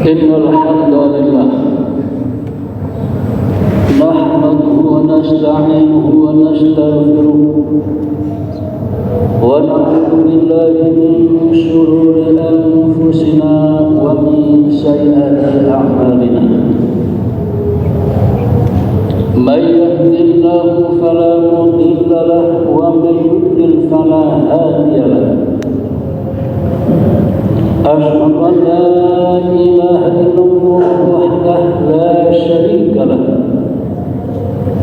إن الحمد لله نحمده ونستعينه ونستغفره ونعوذ بالله من شرور أنفسنا ومن سيئات أعمالنا من يهد الله فلا مضل له ومن يضلل فلا هادي له أشهد أن لا إله إلا الله وحده لا شريك له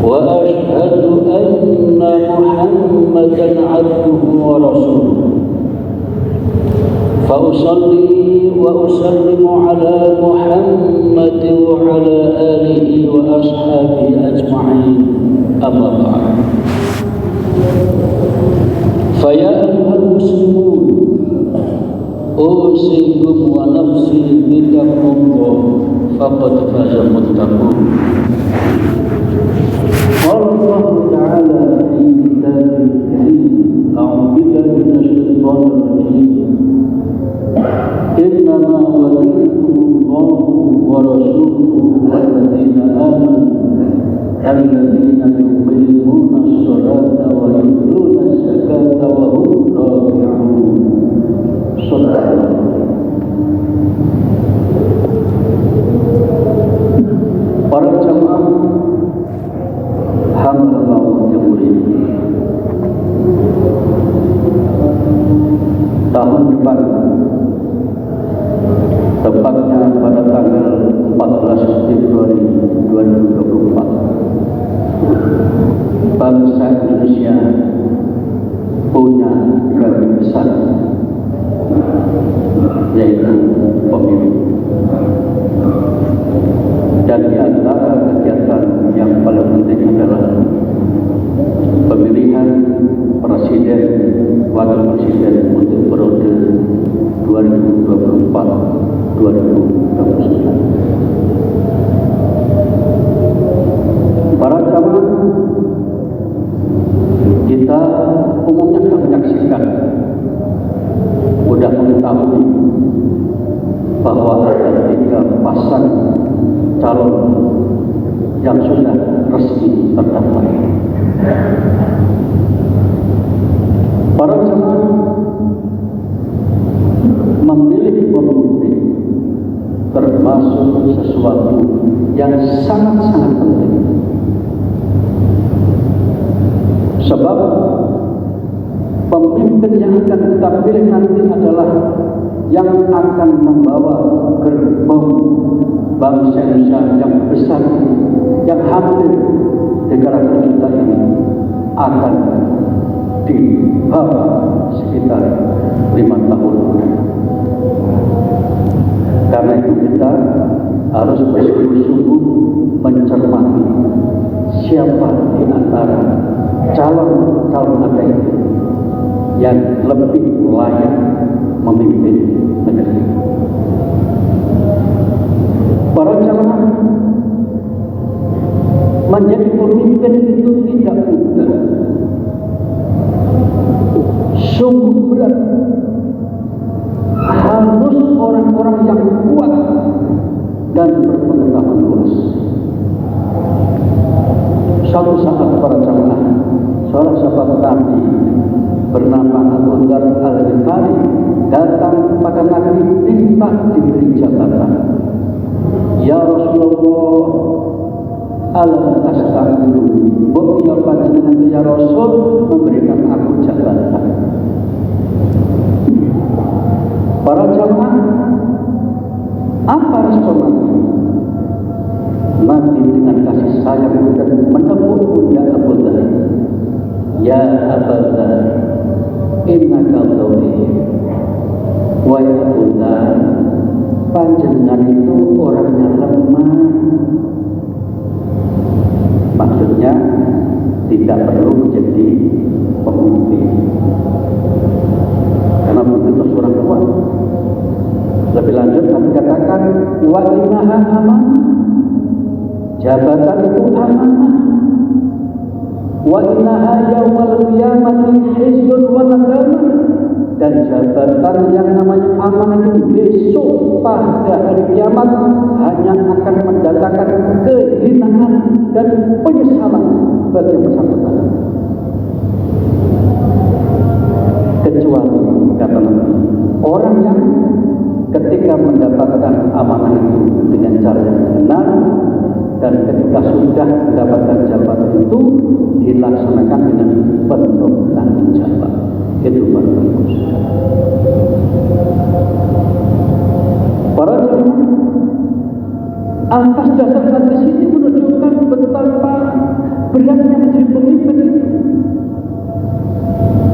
وأشهد أن محمدا عبده ورسوله فأصلي وأسلم على محمد وعلى آله وأصحابه أجمعين أما بعد فيا أيها المسلمون أوصيكم ونفسي بتقوى الله فقد فاز المتقون. قال الله تعالى في كتابه الكريم أعوذ بالله من الشيطان الرجيم إنما وليكم الله ورسوله والذين آمنوا الذين يقيمون الصلاة ويؤتون الزكاة وهم راكعون. Para jamaah hamba Allah yang mulia, tahun depan tepatnya pada tanggal 14 Februari 2024 bangsa Indonesia punya gawe besar, yaitu pemilu. Dan di antara kegiatan yang paling penting adalah pemilihan presiden, wakil presiden untuk periode 2024-2029. Para jamaah, kita umumnya menyaksikan, sudah mengetahui bahwa ada 3 pasang calon yang sudah resmi terdaftar. Para jemaah, memilih pemimpin termasuk sesuatu yang sangat-sangat penting. Sebab pemimpin yang akan kita pilih nanti adalah yang akan membawa gerbong bangsa Indonesia yang besar, yang hampir 300 juta ini akan dibawa sekitar 5 tahun. Karena itu kita harus bersungguh-sungguh mencermati siapa di antara calon ada itu yang lebih layak memimpin negeri. Para jamaah, menjadi pemimpin itu tidak mudah, sungguh berat. Harus orang-orang yang kuat dan berpengetahuan luas. Suatu saat para jamaah, seorang sahabat Nabi bernama Abu Dzar Al-Ghifari datang kepada Nabi minta diberi jabatan. Ya Rasulullah, alam astagfirullah, bukti panjenengan ya Rasul memberikan aku jabatan. Para jamaah, apa respon Nabi? Nabi dengan kasih sayang dan menepuk pundak Abu Dzar. Ya Abu Dzar, innaka dhaiif. Wahai Abu Dzar, panjenengan itu orangnya lemah. Maksudnya tidak perlu menjadi pemimpin, karena pemimpin itu orang kuat. Lebih lanjut Nabi katakan, wa innaha amanah, jabatan itu amanah. Wa innaha yaumal qiyamati hizbun wa nadamah, dan jabatan yang namanya amanah itu besok pada hari kiamat hanya akan mendatangkan kehinaan dan penyesalan bagi yang bersangkutan. Kecuali kata Nabi, orang yang ketika mendapatkan amanah itu dengan cara yang benar dan ketika sudah mendapatkan jabatan itu dilaksanakan dengan penuh tanggung jawab. Itu bagus. Para jemaah, atas dasar hadis ini menunjukkan betapa beratnya menjadi pemimpin itu.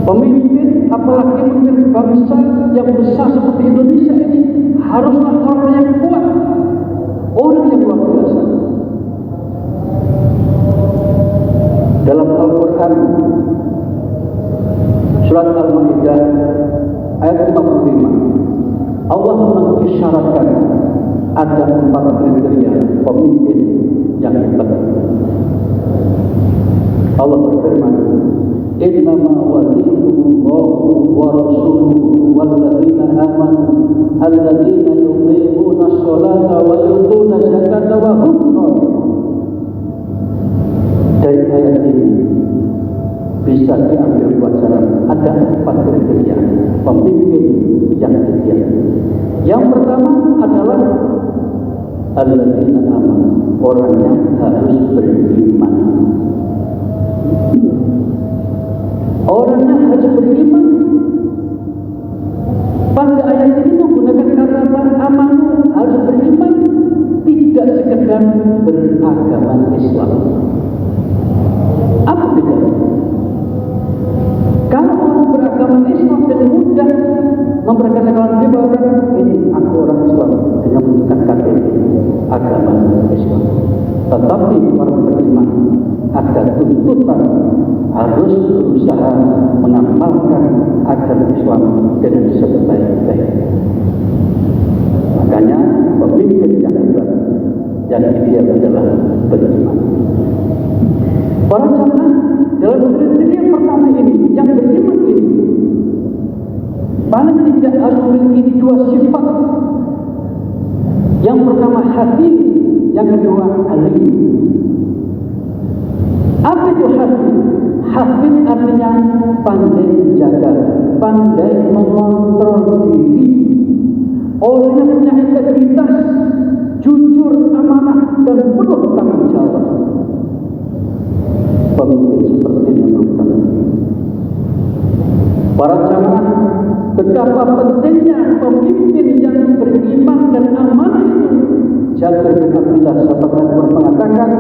Pemimpin, apalagi pemimpin bangsa yang besar seperti Indonesia ini, haruslah orang yang kuat, orang yang luar biasa. Dalam Al-Quran Surat Al-Ma'idah ayat 55, Allah mengisyaratkan ada 4 kriteria pemimpin yang hebat. Allah berfirman, "Innama waliyukumullahu wa rasuluhu walladzina amanu alladzina yuqimuna sholata wa yu'tuna zakata wa hum raki'un." Dari ayat ini bisa diambil pelajaran, ada 4 kriteria pemimpin yang setia. Yang pertama adalah alladzina amanu, orang yang harus beriman. Orangnya harus beriman. Pada ayat ini menggunakan kata amanu, harus beriman, tidak sekedar beragama Islam. Apa bedanya? Kalau orang beragama Islam dengan mudah memperkenalkan diri bahwa ini aku orang Islam dengan menggunakan KTP agama Islam. Tetapi orang beriman ada tuntutan harus berusaha mengamalkan agama Islam dengan sebaik-baiknya. Makanya pemimpin yang hebat yang ideal adalah beriman. Para jamaah, dalam kriteria pertama ini, yang beriman ini paling tidak harus memiliki 2 sifat. Yang pertama hati, yang kedua alim. Apa itu hati? Hati artinya pandai menjaga, pandai mengontrol diri. Orang yang punya integritas, jujur, amanah, dan penuh tanggung jawab. Pemimpin seperti yang berutama. Para jamaah, betapa pentingnya pemimpin yang beriman dan amanah itu. Jabir bin Abdullah sahabat mengatakan,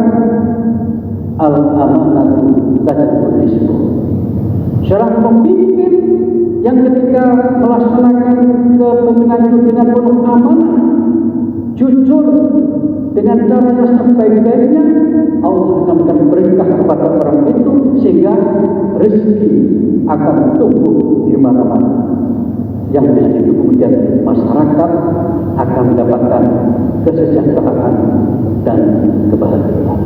al-amanatu tajibul risiko. Seorang pemimpin yang ketika melaksanakan kepemimpinan dengan penuh amanah, jujur, dengan cara yang sebaik-baiknya, Allah akan berkah kepada orang itu sehingga rezeki akan tumbuh di mana-mana. Yang dengan itu kemudian masyarakat akan mendapatkan kesejahteraan dan kebahagiaan.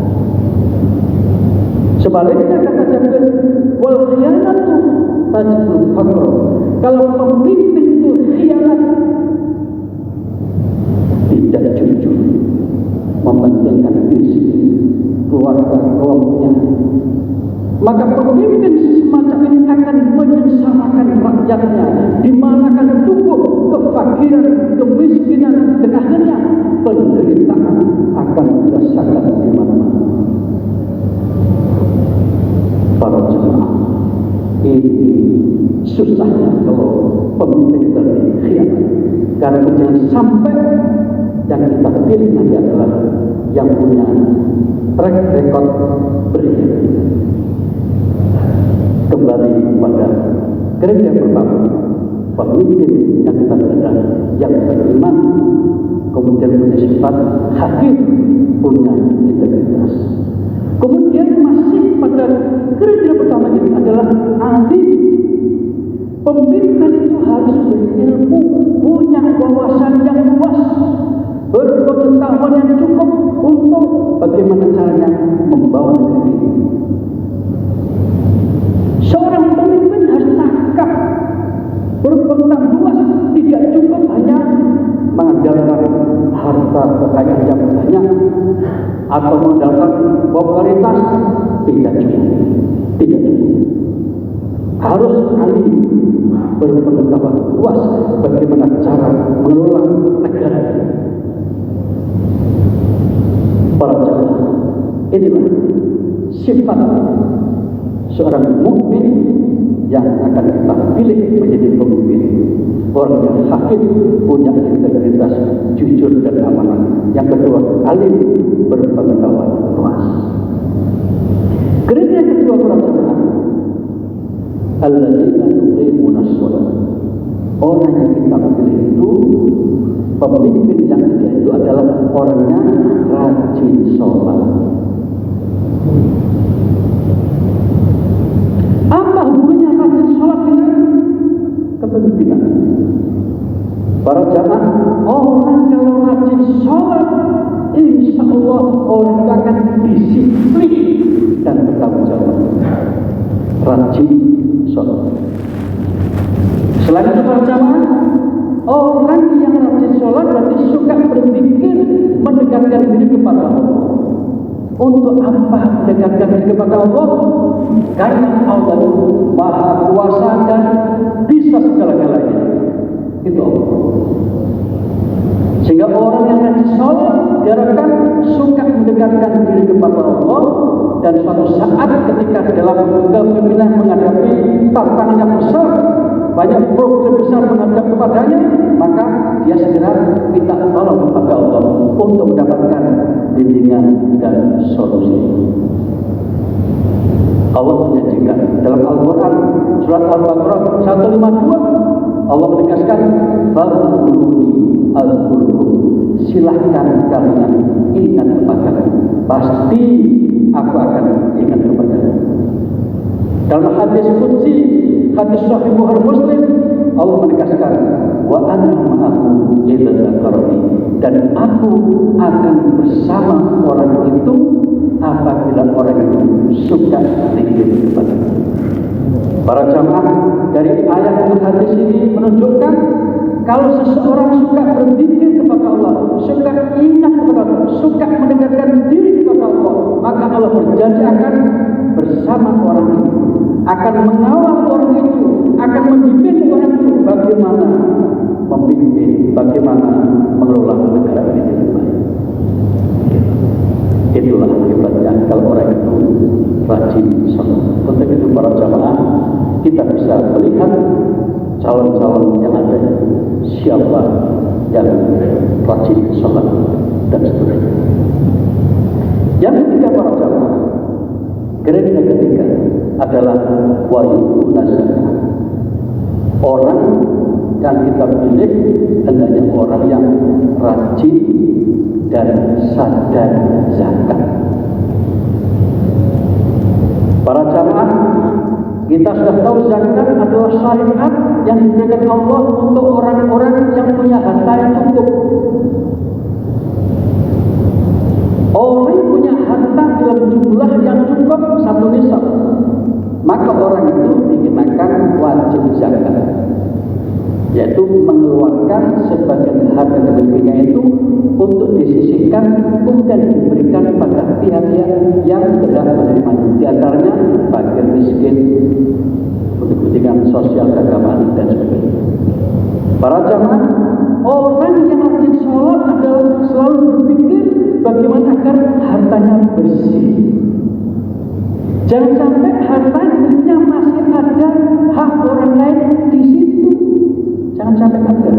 Sebaliknya kata Jabir, wal khiyanatu tajibul faqr. Kalau pemimpin itu khianat, tidak jujur, mementingkan diri keluarga kelompoknya, maka pemimpin semacam ini akan menyengsarakan rakyatnya, di mana akan tumbuh kefakiran, kemiskinan, dan akhirnya penderitaan akan dirasakan di mana-mana. Para jemaah, ini susahnya kalau pemimpin berkhianat, karena jangan sampai yang kita pilih nanti adalah yang punya track record berkhianat. Kembali pada kriteria pertama, pemimpin yang kita pilih yang beriman, kemudian punya sifat hakim, punya integritas. Kemudian masih pada kriteria pertama ini adalah alim. Pemimpin itu harus berilmu, punya wawasan yang luas, berpengetahuan yang cukup untuk bagaimana caranya membawa negeri ini. Seorang pemimpin harus cakap, berpengetahuan harta kekayaan yang banyak atau mengandalkan popularitas, tidak cukup. Tidak cukup. Harus ahli berpengetahuan luas bagaimana cara mengelola negara. Para jamaah, inilah sifat seorang mukmin yang akan kita pilih menjadi pemimpin. Orang yang hakim, punya integritas, jujur dan amanah. Yang kedua, alim, berpengetahuan luas. Kriteria kedua para jamaah, alladzina yuqimuna shalah. Orang yang kita pilih itu, pemimpin yang dia itu adalah orangnya rajin sholat. Apa hubungannya rajin sholat dengan kepemimpinan? Para jamaah, orang kalau rajin sholat, insya Allah orang akan disiplin dan bertanggung jawab. Rajin sholat. Selain itu para jamaah, orang yang rajin sholat berarti suka berpikir mendekatkan diri kepada Allah. Untuk apa mendekatkan diri kepada Allah? Karena Allah Maha Kuasa dan bisa segala-galanya. Itu Allah. Sehingga orang yang rajin sholat diharapkan suka mendekatkan diri kepada Allah, dan suatu saat ketika dalam kepemimpinan menghadapi tantangan yang besar, banyak problem besar menghadap kepadanya, maka dia segera minta tolong kepada Allah untuk mendapatkan bimbingan dan solusi. Allah menjanjikan dalam Al-Quran surat Al-Baqarah 152, Allah menegaskan, "Fadhkuruni azkurkum." Silahkan kalian ingat kepadaku, pasti aku akan ingat kepadamu. Dalam hadis qudsi, hadis sahih Bukhari Muslim, Allah menegaskan, "Wa ana ma'ahu idza dzakarani." Dan aku akan bersama orang itu apabila orang itu suka zikir kepadaku. Para jamaah, dari ayat dan hadis ini menunjukkan kalau seseorang suka berzikir kepada Allah, suka ingat kepada Allah, suka mendekatkan diri kepada Allah, maka Allah berjanji akan bersama orang itu, akan mengawal orang itu, akan membimbing orang itu bagaimana memimpin, bagaimana mengelola negara ini dengan baik. Itulah hebatnya kalau orang itu rajin sholat. Untuk itu para jamaah, kita bisa melihat calon-calon yang ada, siapa yang rajin sholat dan seterusnya. Yang ketiga para jamaah, kriteria ketiga adalah wayu'tuna zakat. Orang yang kita pilih hendaknya orang yang rajin dan sadar zakat. Para jamaah, kita sudah tahu zakat adalah syariat yang diberikan Allah untuk orang-orang yang punya harta yang cukup. Orang yang punya harta dalam jumlah yang cukup satu nisab, maka orang itu dikenakan wajib zakat, yaitu mengeluarkan sebagian harta kepemilikannya itu untuk disisihkan kemudian diberikan pada pihak-pihak yang berhak menerima, di antaranya fakir miskin, untuk kepentingan sosial, keagamaan dan sebagainya. Para jamaah, orang yang rajin sholat adalah selalu berpikir bagaimana agar hartanya bersih. Jangan sampai hartanya masih ada hak orang lain di situ. Jangan sampai ada.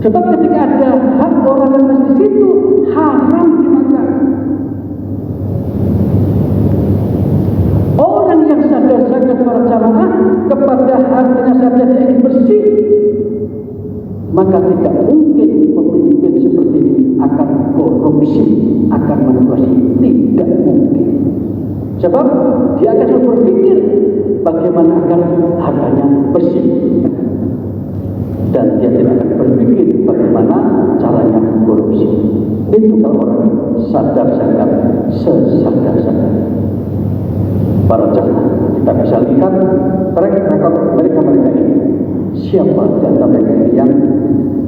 Sebab ketika ada hak orang lain di situ, haram dimakan. Orang yang sadar zakat para jamaah kepada hartanya saja dia ingin bersih, maka tidak mungkin pemimpin seperti ini akan korupsi, akan manipulasi. Tidak mungkin. Sebab dia akan selalu berpikir bagaimana agar hartanya bersih, dan dia tidak akan berpikir bagaimana caranya korupsi. Itu kalau orang sadar zakat, sesadar-sadar. Para jamaah, kita bisa lihat track record mereka ini. Siapa di antara mereka yang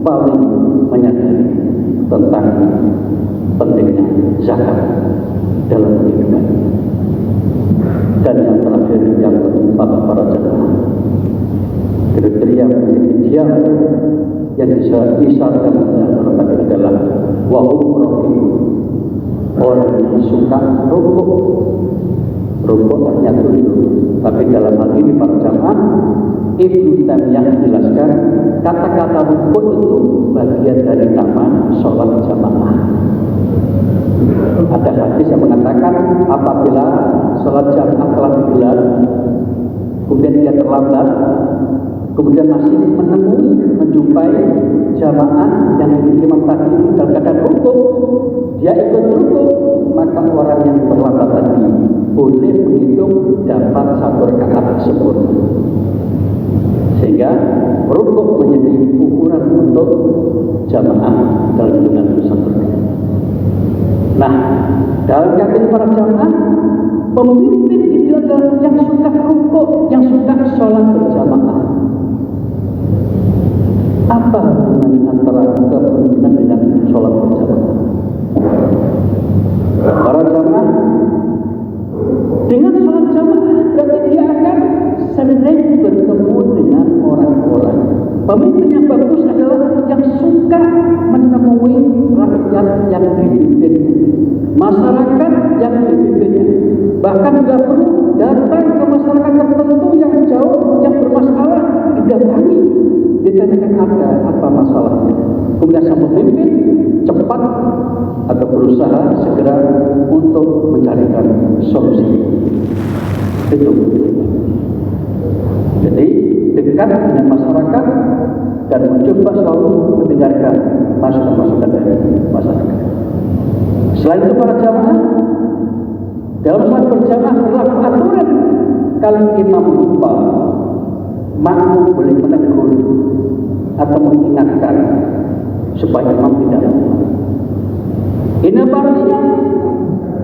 paling menyadari tentang pentingnya zakat dalam kehidupan. Dan yang terakhir yang keempat para jemaah, kriteria ideal yang bisa disyaratkan adalah wahum rohim, orang yang suka rukuk. Rukuk artinya tunduk. Tapi dalam hal ini para jemaah, Ibnu Taimiyah menjelaskan kata-kata rukuk itu bagian dari nama sholat jamaah. Ada hadis yang mengatakan apabila sholat jamaah telah digelar, kemudian dia terlambat, kemudian masih menjumpai jamaah yang imam tadi dalam keadaan rukuk, dia ikut rukuk, maka orang yang terlambat tadi boleh menghitung dapat 1 rakaat sempurna. Sehingga rukuk menjadi ukuran untuk jamaah dalam hitungan satu. Nah, dalam kaitan para jamaah, pemimpin itu adalah yang suka rukuk, yang suka sholat berjamaah. Apa hubungan antara kepemimpinan dengan sholat berjamaah? Para jamaah dengan sholat jamaah berarti dia akan sering bertemu dengan orang-orang. Pemimpin yang bagus adalah yang suka menemui rakyat yang dipimpinnya, masyarakat yang dipimpinnya. Bahkan tidak perlu datang ke masyarakat tertentu yang jauh, yang bermasalah, didatangi, ditanyakan ada apa masalahnya. Kemudian sang pemimpin cepat atau berusaha segera untuk mencarikan solusi. Itu. Jadi dekat dengan masyarakat dan mencoba selalu mendengarkan masukan-masukan dari masyarakat. Selain itu para jamaah dalam sholat berjamaah berlaku aturan kalau imam lupa, makmum boleh menegur atau mengingatkan supaya imam tidak lupa. Ini artinya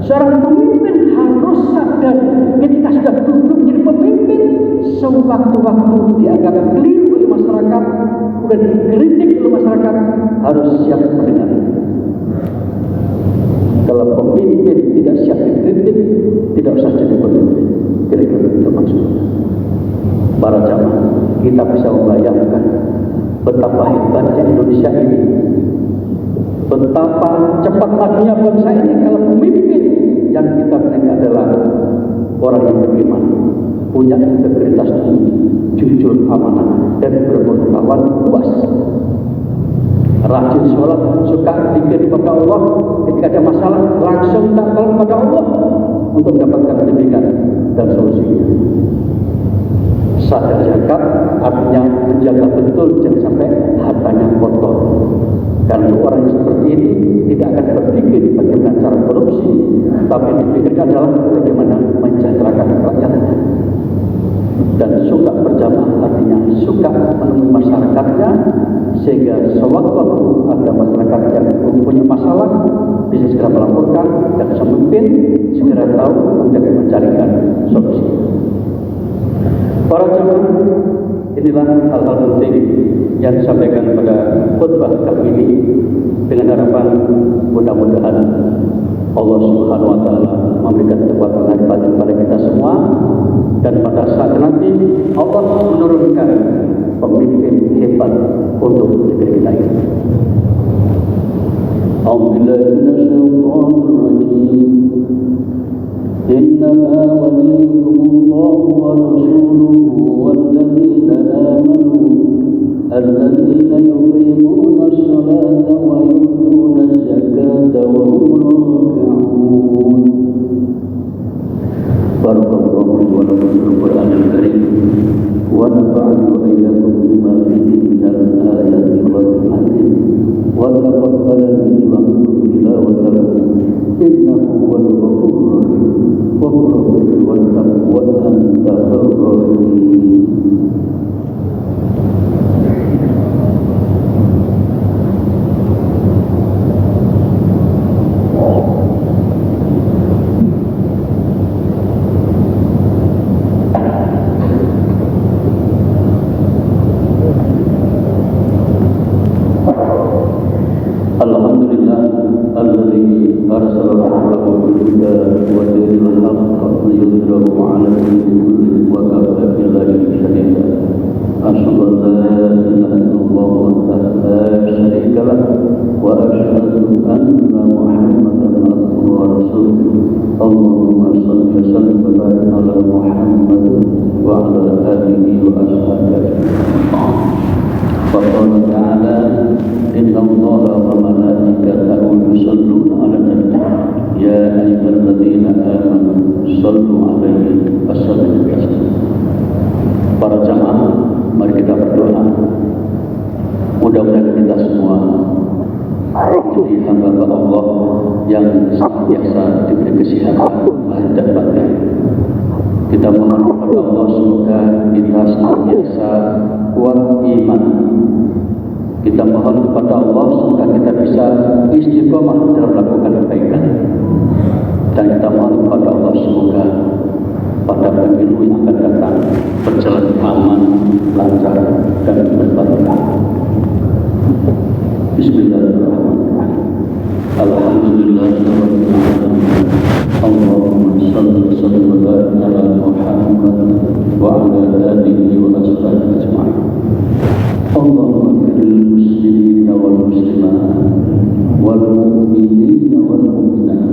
seorang pemimpin harus sadar ketika sudah duduk menjadi pemimpin, sewaktu-waktu dianggap keliru oleh masyarakat, sudah dikritik oleh masyarakat, harus siap mendengar. Kalau pemimpin tidak siap dikritik, tidak usah jadi pemimpin. Kira-kira itu maksudnya. Para jamaah, kita bisa membayangkan betapa hebatnya Indonesia ini, betapa cepat majunya bangsa ini kalau pemimpin yang kita miliki adalah orang yang beriman, punya integritas tinggi, jujur, amanah, dan berpengetahuan luas. Rajin sholat, suka zikir kepada Allah, ketika ada masalah langsung takal kepada Allah untuk mendapatkan bimbingan dan solusi. Sadar zakat artinya menjaga betul jangan sampai hartanya kotor. Karena orang yang seperti ini tidak akan berpikir bagaimana cara korupsi, tapi dipikirkan adalah bagaimana mensejahterakan rakyatnya. Dan suka berjamaah artinya suka menemui masyarakatnya, sehingga sewaktu-waktu ada masyarakat yang punya masalah bisa segera melaporkan dan pemimpin segera tahu untuk mencarikan solusi. Para jemaah, inilah hal-hal penting yang disampaikan pada khutbah kali ini dengan harapan mudah-mudahan Allah Subhanahu wa taala memberikan kekuatan dan batin kepada kita semua, dan pada saat nanti Allah menurunkan pemimpin hebat untuk negeri kita ini. Innama waliyukumullahu wa rasuluhu walladzina amanu alladzina yuqimuna as-salata wa yu'tuna az-zakata wa hum raki'un. Barakallahu fi wa lakum fil Qur'anil Karim wa nafa'ani wa iyyakum bima fihi minal ayati wal hakim wa taqabbal minni wa minkum tilawatahu innahu huwal ghafurur rahim wa huwal wattaqu wa anta khairur rahimin. Allahumma salli wa sallim wa barik ala Muhammad wa ala alihi wa ashabihi. Faqala ta'ala inna Allaha wa malaikatahu yusholluna 'alan nabi ya ayyuhalladzina amanu shallu 'alaihi wa sallimu taslima. Para jamaah, mari kita berdoa. Mudah-mudahan kita semua jadi hamba Allah yang senantiasa diberi kesehatan lahir dan batin. Kita mohon kepada Allah semoga kita senantiasa kuat iman. Kita mohon kepada Allah semoga kita bisa istiqomah dalam melakukan kebaikan. Dan kita mohon kepada Allah semoga pada pemilu yang akan datang berjalan aman, lancar, dan berbarokah. Bismillahirrahmanirrahim. Alhamdulillahirabbil alamin. Allahumma shalli wa sallim wa barik ala Muhammad wa ala alihi wa ashabihi ajma'in. Allahumma ighfir lil muslimina wal muslimat wal mu'minina wal mu'minat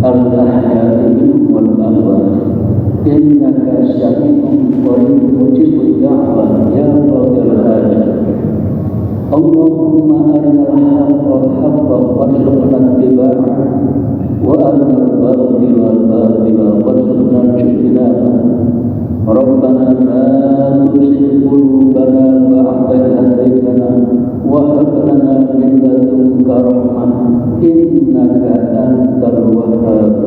al-ahya'i minhum wal amwat innaka sami'un qaribun mujibud da'wah ya qadil hajat. Allahumma arinal haqqa haqqan warzuqna ittiba'ah wa arinal batila batilan warzuqna ijtinabah. Rabbana la tuzigh qulubana ba'da idh hadaytana wa hab lana min ladunka rahmah innaka antal wahhab.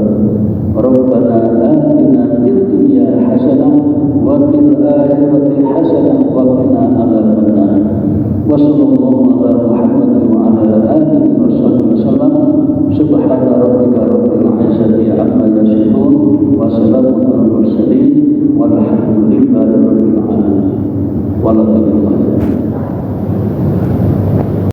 Rabbana atina fid dunya hasanah wa fil akhirati hasanah wa qina adzabannar. Wa sallallahu ala Muhammad wa ala alihi wa sahbihi wasallam. Subhana rabbika rabbil izzati amma yasifun wa salamun alal mursalin walhamdulillahi rabbil alamin.